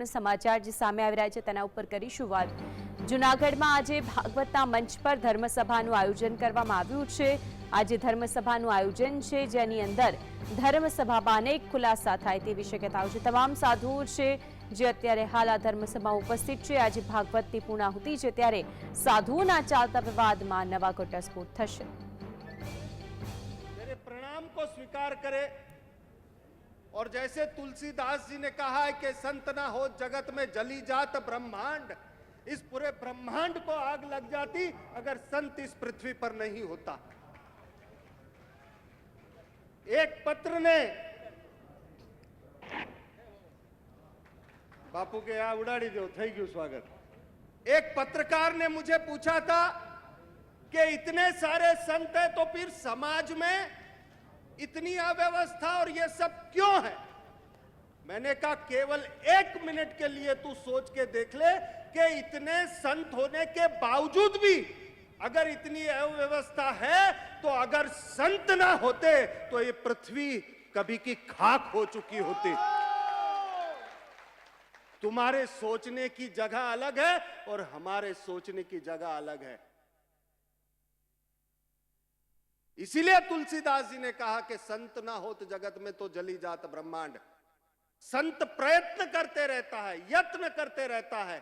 સમાચાર જે સામે આવી રહ્યા છે તેના ઉપર કરીશું વાત। જૂનાગઢમાં આજે ભાગવતના મંચ પર ધર્મસભાનું આયોજન કરવામાં આવ્યું છે। આજે ધર્મસભાનું આયોજન છે જેની અંદર ધર્મસભામાં અનેક ખુલાસા થાય તેવી શક્યતાઓ છે। તમામ સાધુઓ છે જે અત્યારે હાલ આ ધર્મસભામાં ઉપસ્થિત છે। આજે ભાગવતની પૂર્ણાહુતિ છે ત્યારે સાધુઓના ચાલતા વિવાદમાં નવા ઘટસ્ફોટ થશે। मेरे प्रणाम को स्वीकार करे और जैसे तुलसीदास जी ने कहा है कि संत ना हो जगत में जली जात ब्रह्मांड, इस पूरे ब्रह्मांड को आग लग जाती अगर संत इस पृथ्वी पर नहीं होता। एक पत्र ने बापू के यहां उड़ाड़ी दो थई गયું स्वागत। एक पत्रकार ने मुझे पूछा था कि इतने सारे संत है तो फिर समाज में इतनी अव्यवस्था और ये सब क्यों है। मैंने कहा केवल 1 मिनट के लिए तू सोच के देख ले कि इतने संत होने के बावजूद भी अगर इतनी अव्यवस्था है तो अगर संत ना होते तो ये पृथ्वी कभी की खाक हो चुकी होती। तुम्हारे सोचने की जगह अलग है और हमारे सोचने की जगह अलग है। इसीलिए तुलसीदास जी ने कहा कि संत ना हो तो जगत में तो जली जात ब्रह्मांड। संत प्रयत्न करते रहता है, यत्न करते रहता है,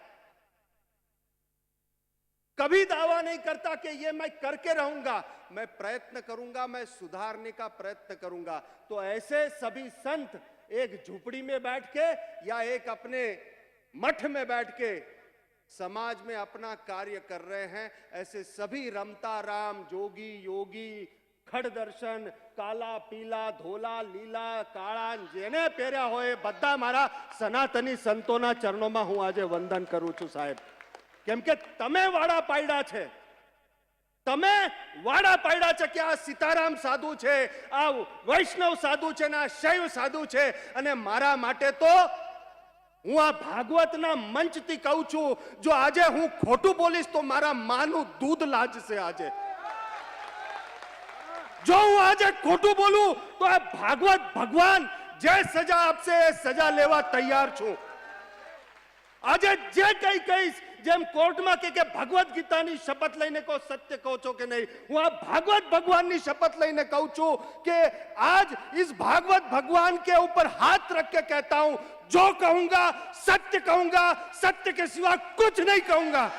कभी दावा नहीं करता कि ये मैं करके रहूंगा, मैं प्रयत्न करूंगा, मैं सुधारने का प्रयत्न करूंगा। तो ऐसे सभी संत एक झुपड़ी में बैठ के या एक अपने मठ में बैठ के समाज में अपना कार्य कर रहे हैं। ऐसे सभी रमता राम, जोगी, योगी, खड़ दर्शन, काला पीला धोला लीला काळा जेने પહેર્યા હોય બધા મારા સનાતની સંતોના ચરણોમાં હું આજે વંદન કરું છું સાહેબ। કેમ કે તમે વાડા પાડ્યા છે, તમે વાડા પાડ્યા છે કે આ સીતારામ સાધુ છે, આ વૈષ્ણવ સાધુ છે ને આ શૈવ સાધુ છે। અને મારા માટે તો હું આ ભાગવતના મંચથી કહું છું જો આજે હું ખોટું બોલીશ તો મારા માનું દૂધ લાજશે। આજે जो हूं आज खोटू बोलू तो आ भागवत भगवान जे सजा आपसे सजा लेवा तैयार छू। आज जे कई कहीश जेम कोर्ट में के भगवत गीता नी शपथ लईने को सत्य कहो छो के नहीं, हूँ आ भागवत भगवान नी शपथ लईने कहूं छू कि आज इस भागवत भगवान के ऊपर हाथ रख के कहता हूं जो कहूंगा सत्य कहूंगा, सत्य के सिवा कुछ नहीं कहूंगा।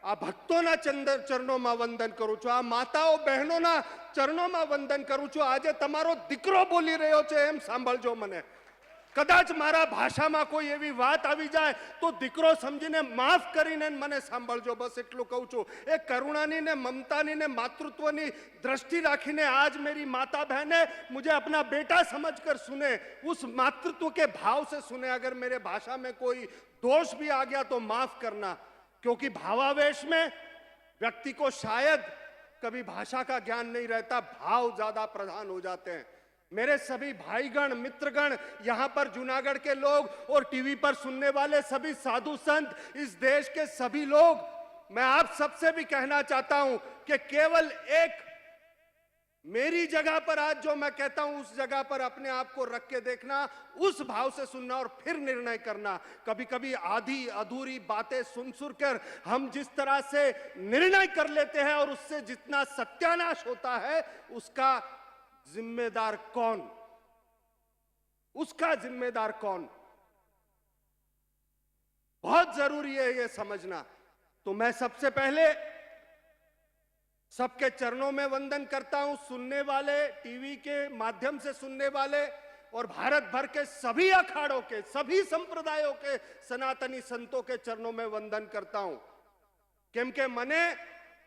आ भक्तों चरणों में वंदन करू छू, आ माताओं बहनों चरणों में वंदन करू छू। आज तमारो दीकरो बोली रह्यो छे एम सांभळजो मने। कदाच मारा भाषा में कोई एवी बात आवी जाए तो दीकरो समझीने माफ करीने मने सांभळजो, बस एटलुं कहूं छू। ए करुणानी ने ममतानी ने मातृत्वनी दृष्टि राखीने आज मेरी माता बहने मुझे अपना बेटा समझकर सुने, उस मातृत्व के भाव से सुने। अगर मेरे भाषा में कोई दोष भी आ गया तो माफ करना, क्योंकि भावावेश में व्यक्ति को शायद कभी भाषा का ज्ञान नहीं रहता, भाव ज्यादा प्रधान हो जाते हैं। मेरे सभी भाईगण मित्रगण, यहां पर जूनागढ़ के लोग और टीवी पर सुनने वाले सभी साधु संत, इस देश के सभी लोग, मैं आप सबसे भी कहना चाहता हूं कि केवल एक मेरी जगह पर आज जो मैं कहता हूं उस जगह पर अपने आप को रख के देखना, उस भाव से सुनना और फिर निर्णय करना। कभी कभी आधी अधूरी बातें सुन कर हम जिस तरह से निर्णय कर लेते हैं और उससे जितना सत्यानाश होता है उसका जिम्मेदार कौन, उसका जिम्मेदार कौन, बहुत जरूरी है यह समझना। तो मैं सबसे पहले सबके चरणों में वंदन करता हूं, सुनने वाले, टीवी के माध्यम से सुनने वाले और भारत भर के सभी अखाड़ों के, सभी संप्रदायों के सनातनी संतों के चरणों में वंदन करता हूं। केम के मने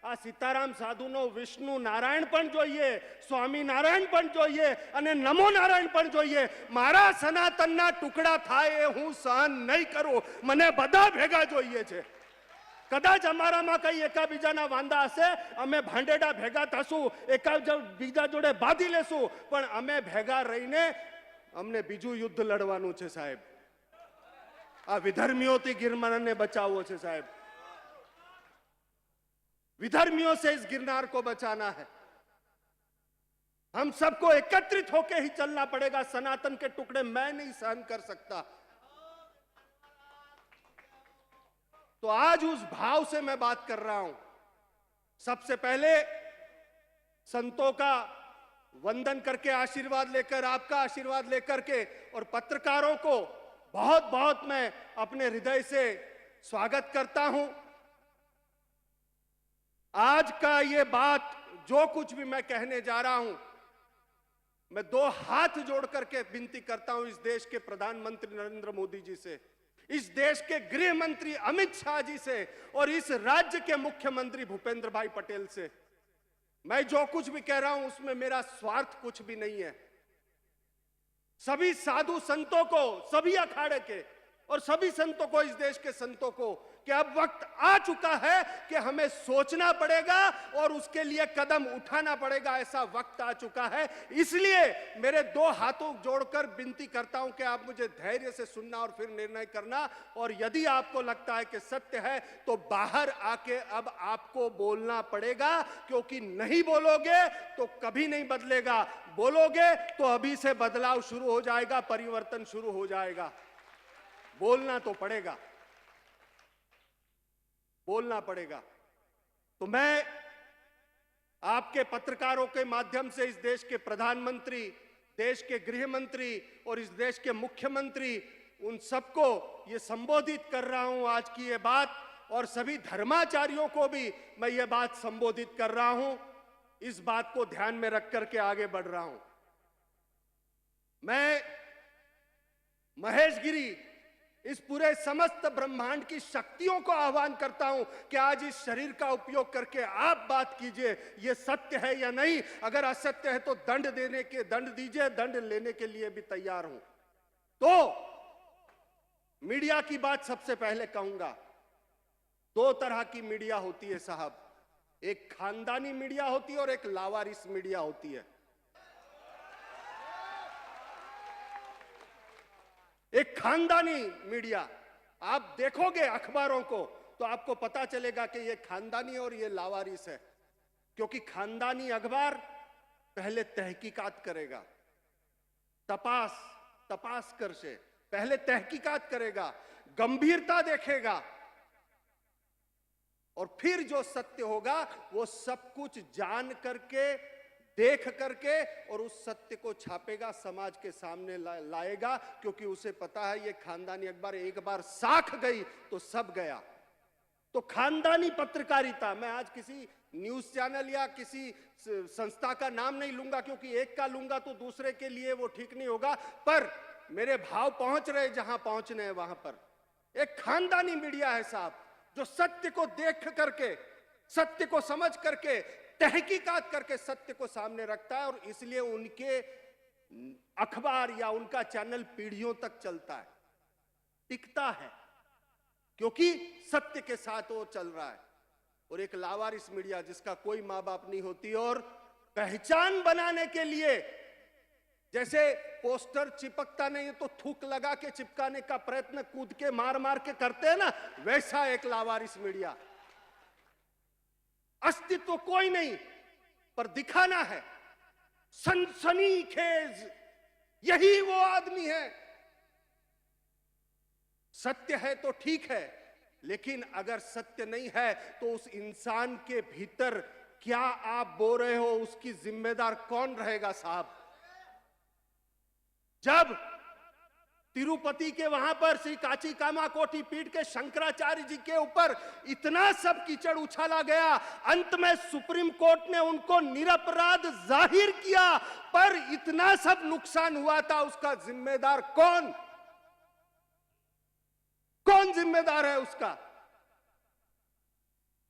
आ सीताराम साधुनो विष्णु नारायण पण जोईए, स्वामी नारायण पण जोईए अने नमो नारायण पण जोईए। मारा सनातनना टुकड़ा थाय ए हूँ सहन नहीं करूं, मने बधा भेगा जोईए छे। कदाच अमारा में कई एका बीजाना वांदा हशे, अमे भांडेडा भेगा थशुं, एका बीजा जोड़े बांधी लेशुं, पण अमे भेगा रहीने अमने बीजू युद्ध लड़वानुं छे साहेब। आ विधर्मीओथी गिरनारने बचाववो छे साहेब। विधर्मियों से इस गिरनार को बचाना है। हम सबको एकत्रित होकर ही चलना पड़ेगा। सनातन के टुकड़े मैं नहीं सहन कर सकता। तो आज उस भाव से मैं बात कर रहा हूं। सबसे पहले संतों का वंदन करके, आशीर्वाद लेकर, आपका आशीर्वाद लेकर के, और पत्रकारों को बहुत बहुत मैं अपने हृदय से स्वागत करता हूं। आज का ये बात, जो कुछ भी मैं कहने जा रहा हूं, मैं दो हाथ जोड़ करके विनती करता हूं इस देश के प्रधानमंत्री नरेंद्र मोदी जी से, इस देश के गृह मंत्री अमित शाह जी से, और इस राज्य के मुख्यमंत्री भूपेंद्र भाई पटेल से। मैं जो कुछ भी कह रहा हूं उसमें मेरा स्वार्थ कुछ भी नहीं है। सभी साधु संतों को, सभी अखाड़े के और सभी संतों को, इस देश के संतों को, कि अब वक्त आ चुका है कि हमें सोचना पड़ेगा और उसके लिए कदम उठाना पड़ेगा। ऐसा वक्त आ चुका है। इसलिए मेरे दो हाथों जोड़कर विनती करता हूं कि आप मुझे धैर्य से सुनना और फिर निर्णय करना। और यदि आपको लगता है कि सत्य है तो बाहर आके अब आपको बोलना पड़ेगा, क्योंकि नहीं बोलोगे तो कभी नहीं बदलेगा। बोलोगे तो अभी से बदलाव शुरू हो जाएगा, परिवर्तन शुरू हो जाएगा। बोलना तो पड़ेगा, बोलना पड़ेगा। तो मैं आपके पत्रकारों के माध्यम से इस देश के प्रधानमंत्री, देश के गृह मंत्री और इस देश के मुख्यमंत्री, उन सबको ये संबोधित कर रहा हूं आज की ये बात, और सभी धर्माचार्यों को भी मैं ये बात संबोधित कर रहा हूं। इस बात को ध्यान में रख करके आगे बढ़ रहा हूं। मैं महेश गिरी, इस पूरे समस्त ब्रह्मांड की शक्तियों को आह्वान करता हूं कि आज इस शरीर का उपयोग करके आप बात कीजिए, ये सत्य है या नहीं। अगर असत्य है तो दंड दीजिए, दंड लेने के लिए भी तैयार हूं। तो मीडिया की बात सबसे पहले कहूंगा। दो तरह की मीडिया होती है साहब, एक खानदानी मीडिया होती है और एक लावारिस मीडिया होती है। एक खानदानी मीडिया, आप देखोगे अखबारों को तो आपको पता चलेगा कि ये खानदानी और ये लावारिस है। क्योंकि खानदानी अखबार पहले तहकीकात करेगा, तपास कर से पहले तहकीकात करेगा, गंभीरता देखेगा, और फिर जो सत्य होगा वो सब कुछ जान करके, देख करके, और उस सत्य को छापेगा, समाज के सामने लाएगा। क्योंकि उसे पता है ये खानदानी अखबार एक बार साख गई तो सब गया। तो खानदानी पत्रकारिता, मैं आज किसी न्यूज चैनल या किसी संस्था का नाम नहीं लूंगा, क्योंकि एक का लूंगा तो दूसरे के लिए वो ठीक नहीं होगा, पर मेरे भाव पहुंच रहे जहां पहुंचने हैं वहां पर। एक खानदानी मीडिया है साहब, जो सत्य को देख करके, सत्य को समझ करके, तहकीकात करके सत्य को सामने रखता है, और इसलिए उनके अखबार या उनका चैनल पीढ़ियों तक चलता है, टिकता है, क्योंकि सत्य के साथ वो चल रहा है। और एक लावारिस मीडिया जिसका कोई मां बाप नहीं होती, और पहचान बनाने के लिए जैसे पोस्टर चिपकता नहीं है तो थूक लगा के चिपकाने का प्रयत्न कूद के मार मार के करते हैं ना, वैसा एक लावारिस मीडिया। अस्तित्व कोई नहीं, पर दिखाना है, सनसनीखेज, यही वो आदमी है। सत्य है तो ठीक है, लेकिन अगर सत्य नहीं है तो उस इंसान के भीतर क्या आप बो रहे हो, उसकी जिम्मेदार कौन रहेगा साहब। जब तिरुपति के वहां पर श्री काची कामाकोटी पीठ के शंकराचार्य जी के ऊपर इतना सब कीचड़ उछाला गया, अंत में सुप्रीम कोर्ट ने उनको निरपराध जाहिर किया, पर इतना सब नुकसान हुआ था, उसका जिम्मेदार कौन जिम्मेदार है उसका।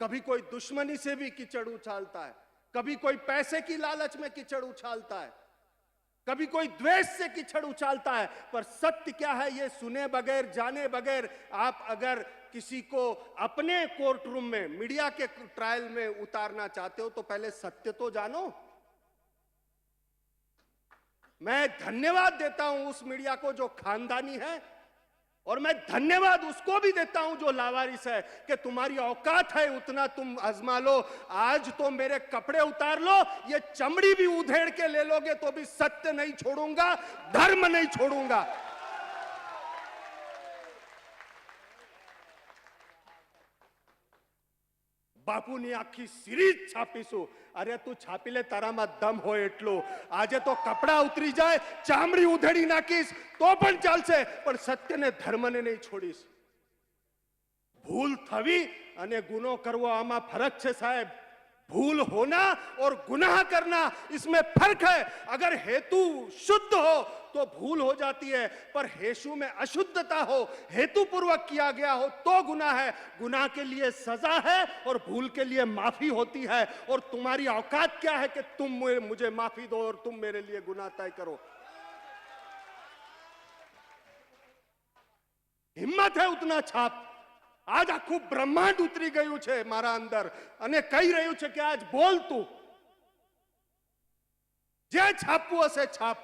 कभी कोई दुश्मनी से भी कीचड़ उछालता है, कभी कोई पैसे की लालच में कीचड़ उछालता है, कभी कोई द्वेष से कीचड़ उछालता है, पर सत्य क्या है ये सुने बगैर, जाने बगैर आप अगर किसी को अपने कोर्ट रूम में, मीडिया के ट्रायल में उतारना चाहते हो तो पहले सत्य तो जानो। मैं धन्यवाद देता हूं उस मीडिया को जो खानदानी है, और मैं धन्यवाद उसको भी देता हूं जो लावारिस है कि तुम्हारी औकात है उतना तुम आजमा लो। आज तो मेरे कपड़े उतार लो, ये चमड़ी भी उधेड़ के ले लोगे तो भी सत्य नहीं छोड़ूंगा, धर्म नहीं छोड़ूंगा। બાપુની આખી સિરીઝ છાપીશું। અરે તું છાપી લે, તારામાં દમ હોય એટલું। આજે તો કપડા ઉતરી જાય, ચામડી ઉધેડી નાખીશ તો પણ ચાલશે, પણ સત્યને ધર્મને નહીં છોડીશ। ભૂલ થવી અને ગુનો કરવો આમાં ફરક છે સાહેબ। भूल होना और गुनाह करना, इसमें फर्क है। अगर हेतु शुद्ध हो तो भूल हो जाती है, पर हेतु में अशुद्धता हो, हेतु पूर्वक किया गया हो तो गुनाह है। गुनाह के लिए सजा है और भूल के लिए माफी होती है। और तुम्हारी औकात क्या है कि तुम मुझे माफी दो और तुम मेरे लिए गुनाह तय करो? हिम्मत है उतना छाप। आज आखू ब्रह्मांड उतरी गયું છે મારા અંદર અને કહી રહ્યું છે કે આજ બોલ તું, જે છાપવું હશે છાપ।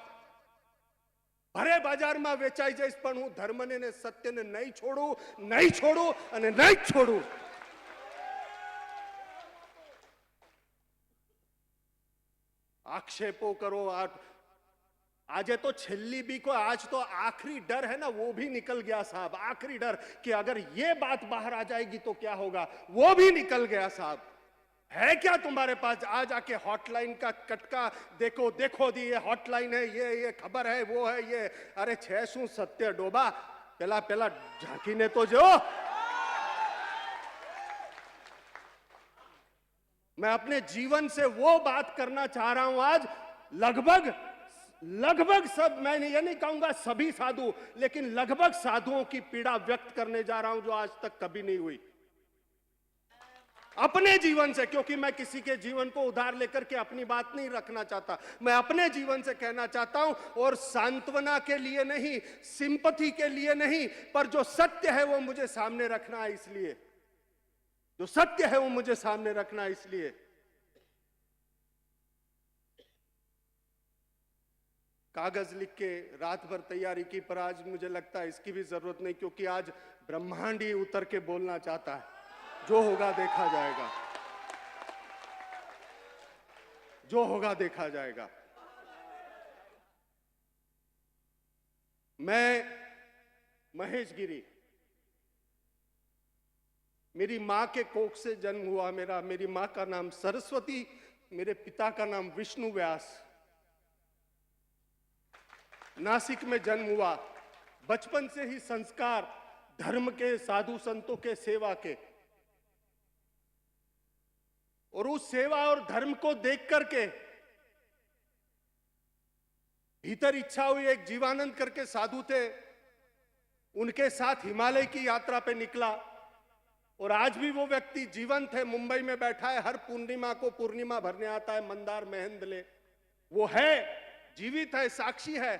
ભરે બજારમાં વેચાઈ જઈશ પણ હું ધર્મને ને સત્યને નહીં છોડું, નહીં છોડું અને નહીં છોડું। आक्षेपों करो, आज तो छेल्ली भी को, आज तो आखिरी डर है ना वो भी निकल गया साहब। आखिरी डर कि अगर ये बात बाहर आ जाएगी तो क्या होगा, वो भी निकल गया साहब। है क्या तुम्हारे पास? आज आके हॉटलाइन का कटका देखो, देखो दी ये हॉटलाइन है, ये खबर है, वो है ये। अरे छे शू सत्य डोबा, पेला पेला झांकी ने तो जो। मैं अपने जीवन से वो बात करना चाह रहा हूं आज। लगभग सब, मैं ये नहीं कहूंगा सभी साधु, लेकिन लगभग साधुओं की पीड़ा व्यक्त करने जा रहा हूं जो आज तक कभी नहीं हुई अपने जीवन से। क्योंकि मैं किसी के जीवन को उधार लेकर के अपनी बात नहीं रखना चाहता, मैं अपने जीवन से कहना चाहता हूं। और सांत्वना के लिए नहीं, सिंपथी के लिए नहीं, पर जो सत्य है वो मुझे सामने रखना है, इसलिए जो सत्य है वो मुझे सामने रखना है इसलिए। कागज लिख के रात भर तैयारी की, पर आज मुझे लगता है इसकी भी जरूरत नहीं, क्योंकि आज ब्रह्मांड ही उतर के बोलना चाहता है। जो होगा देखा जाएगा, जो होगा देखा जाएगा। मैं महेश गिरी, मेरी मां के कोख से जन्म हुआ मेरी मां का नाम सरस्वती, मेरे पिता का नाम विष्णु व्यास। नासिक में जन्म हुआ। बचपन से ही संस्कार धर्म के, साधु संतों के, सेवा के, और उस सेवा और धर्म को देख करके भीतर इच्छा हुई। एक जीवानंद करके साधु थे, उनके साथ हिमालय की यात्रा पे निकला। और आज भी वो व्यक्ति जीवंत है, मुंबई में बैठा है, हर पूर्णिमा को पूर्णिमा भरने आता है मंदार मेहंदले। वो है, जीवित है, साक्षी है।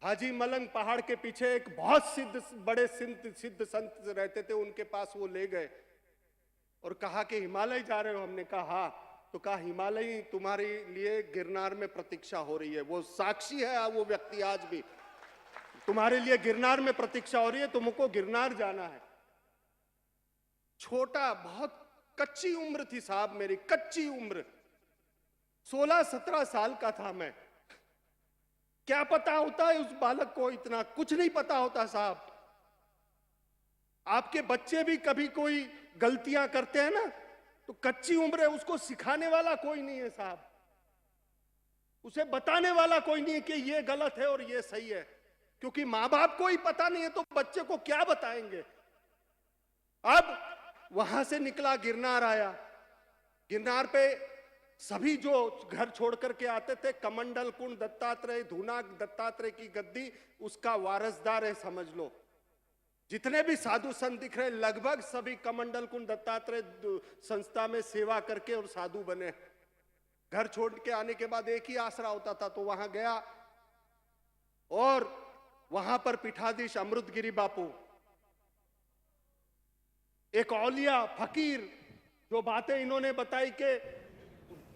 हाजी मलंग पहाड़ के पीछे एक बहुत बड़े सिद्ध संत रहते थे, उनके पास वो ले गए और कहा कि हिमालय जा रहे हो? हमने कहा हाँ। तो कहा हिमालय तुम्हारे लिए गिरनार में प्रतीक्षा हो रही है। वो साक्षी है, वो व्यक्ति आज भी, तुम्हारे लिए गिरनार में प्रतीक्षा हो रही है, तुमको गिरनार जाना है। छोटा, बहुत कच्ची उम्र थी साहब मेरी, कच्ची उम्र, 16-17 साल का था मैं। क्या पता होता है उस बालक को, इतना कुछ नहीं पता होता साहब। आपके बच्चे भी कभी कोई गलतियां करते हैं ना, तो कच्ची उम्र है, उसको सिखाने वाला कोई नहीं है साहब, उसे बताने वाला कोई नहीं है कि ये गलत है और ये सही है। क्योंकि माँ बाप को ही पता नहीं है तो बच्चे को क्या बताएंगे। अब वहां से निकला, गिरनार आया। गिरनार पे सभी जो घर छोड़ करके आते थे, कमंडल कुंड दत्तात्रेय, धूनाक दत्तात्रेय की गद्दी, उसका वारसदार है समझ लो। जितने भी साधु संत दिख रहे लगभग सभी कमंडल कुंड दत्तात्रेय संस्था में सेवा करके और साधु बने। घर छोड़ के आने के बाद एक ही आसरा होता था, तो वहां गया और वहां पर पीठाधीश अमृतगिरी बापू, एक औलिया फकीर, जो बातें इन्होंने बताई कि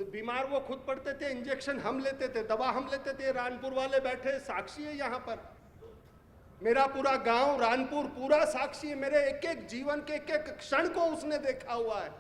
बीमार वो खुद पड़ते थे, इंजेक्शन हम लेते थे, दवा हम लेते थे, रानपुर वाले बैठे साक्षी है यहां पर। मेरा पूरा गांव रानपुर पूरा साक्षी है, मेरे एक एक जीवन के एक एक क्षण को उसने देखा हुआ है।